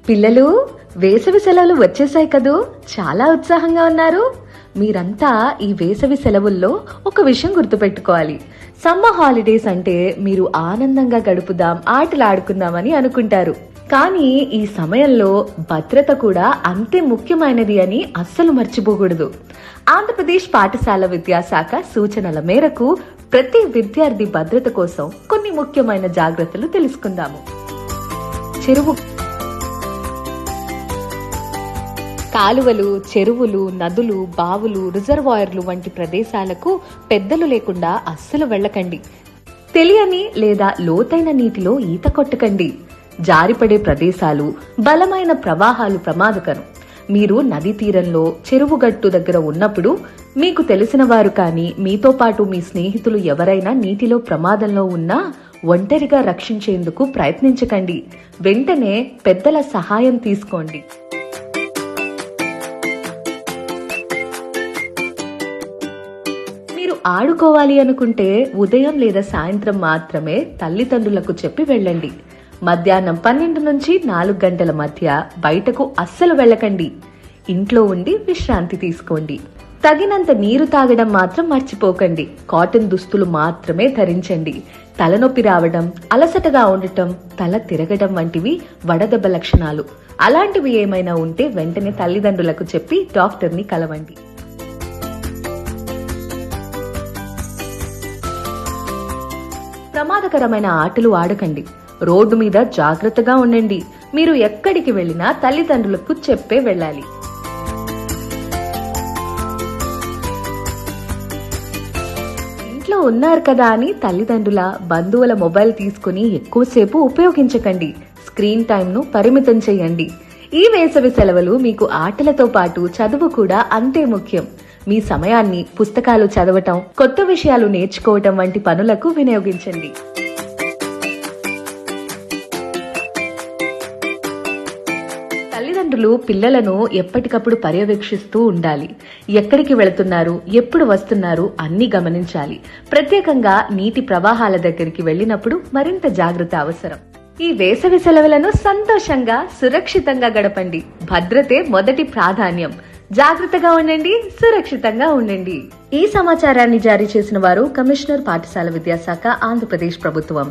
పిల్లలు, వేసవి సెలవులు వచ్చేసాయి కదూ, చాలా ఉత్సాహంగా ఉన్నారు. మీరంతా ఈ వేసవి సెలవుల్లో ఒక విషయం గుర్తుపెట్టుకోవాలి. సమ్మర్ హాలిడేస్ అంటే మీరు ఆనందంగా గడుపుదాం, ఆటలాడుకుందామని అనుకుంటారు. కానీ ఈ సమయంలో భద్రత కూడా అంతే ముఖ్యమైనది అని అస్సలు మర్చిపోకూడదు. ఆంధ్రప్రదేశ్ పాఠశాల విద్యాశాఖ సూచనల మేరకు ప్రతి విద్యార్థి భద్రత కోసం కొన్ని ముఖ్యమైన జాగ్రత్తలు తెలుసుకుందాము. కాలువలు, చెరువులు, నదులు, బావులు, రిజర్వాయర్లు వంటి ప్రదేశాలకు పెద్దలు లేకుండా అస్సలు వెళ్ళకండి. తెలియని లేదా లోతైన నీటిలో ఈత కొట్టకండి. జారిపడే ప్రదేశాలు, బలమైన ప్రవాహాలు ప్రమాదకరం. మీరు నదీ తీరంలో, చెరువు గట్టు దగ్గర ఉన్నప్పుడు మీకు తెలిసిన వారు కానీ, మీతో పాటు మీ స్నేహితులు ఎవరైనా నీటిలో ప్రమాదంలో ఉన్నా ఒంటరిగా రక్షించేందుకు ప్రయత్నించకండి. వెంటనే పెద్దల సహాయం తీసుకోండి. మీరు ఆడుకోవాలి అనుకుంటే ఉదయం లేదా సాయంత్రం మాత్రమే తల్లిదండ్రులకు చెప్పి వెళ్ళండి. మధ్యాహ్నం 12 నుంచి 4 గంటల మధ్య బయటకు అస్సలు వెళ్ళకండి. ఇంట్లో ఉండి విశ్రాంతి తీసుకోండి. తగినంత నీరు తాగడం మాత్రం మర్చిపోకండి. కాటన్ దుస్తులు మాత్రమే ధరించండి. తలనొప్పి రావడం, అలసటగా ఉండటం, తల తిరగడం వంటివి వడదెబ్బ లక్షణాలు. అలాంటివి ఏమైనా ఉంటే వెంటనే తల్లిదండ్రులకు చెప్పి డాక్టర్ని కలవండి. ప్రమాదకరమైన ఆటలు ఆడకండి. రోడ్డు మీద జాగ్రత్తగా ఉండండి. మీరు ఎక్కడికి వెళ్ళినా తల్లిదండ్రులకు చెప్పే వెళ్ళాలి. ఇంట్లో ఉన్నారు కదా అని తల్లిదండ్రుల, బంధువుల మొబైల్ తీసుకుని ఎక్కువసేపు ఉపయోగించకండి. స్క్రీన్ టైంను పరిమితం చేయండి. ఈ వేసవి సెలవులు మీకు ఆటలతో పాటు చదువు కూడా అంతే ముఖ్యం. మీ సమయాన్ని పుస్తకాలు చదవటం, కొత్త విషయాలు నేర్చుకోవటం వంటి పనులకు వినియోగించండి. తల్లిదండ్రులు పిల్లలను ఎప్పటికప్పుడు పర్యవేక్షిస్తూ ఉండాలి. ఎక్కడికి వెళుతున్నారు, ఎప్పుడు వస్తున్నారు అన్ని గమనించాలి. ప్రత్యేకంగా నీటి ప్రవాహాల దగ్గరికి వెళ్ళినప్పుడు మరింత జాగ్రత్త అవసరం. ఈ వేసవి సెలవులను సంతోషంగా, సురక్షితంగా గడపండి. భద్రతే మొదటి ప్రాధాన్యం. జాగ్రత్తగా ఉండండి, సురక్షితంగా ఉండండి. ఈ సమాచారాన్ని జారీ చేసిన వారు కమిషనర్, పాఠశాల విద్యాశాఖ, ఆంధ్రప్రదేశ్ ప్రభుత్వం.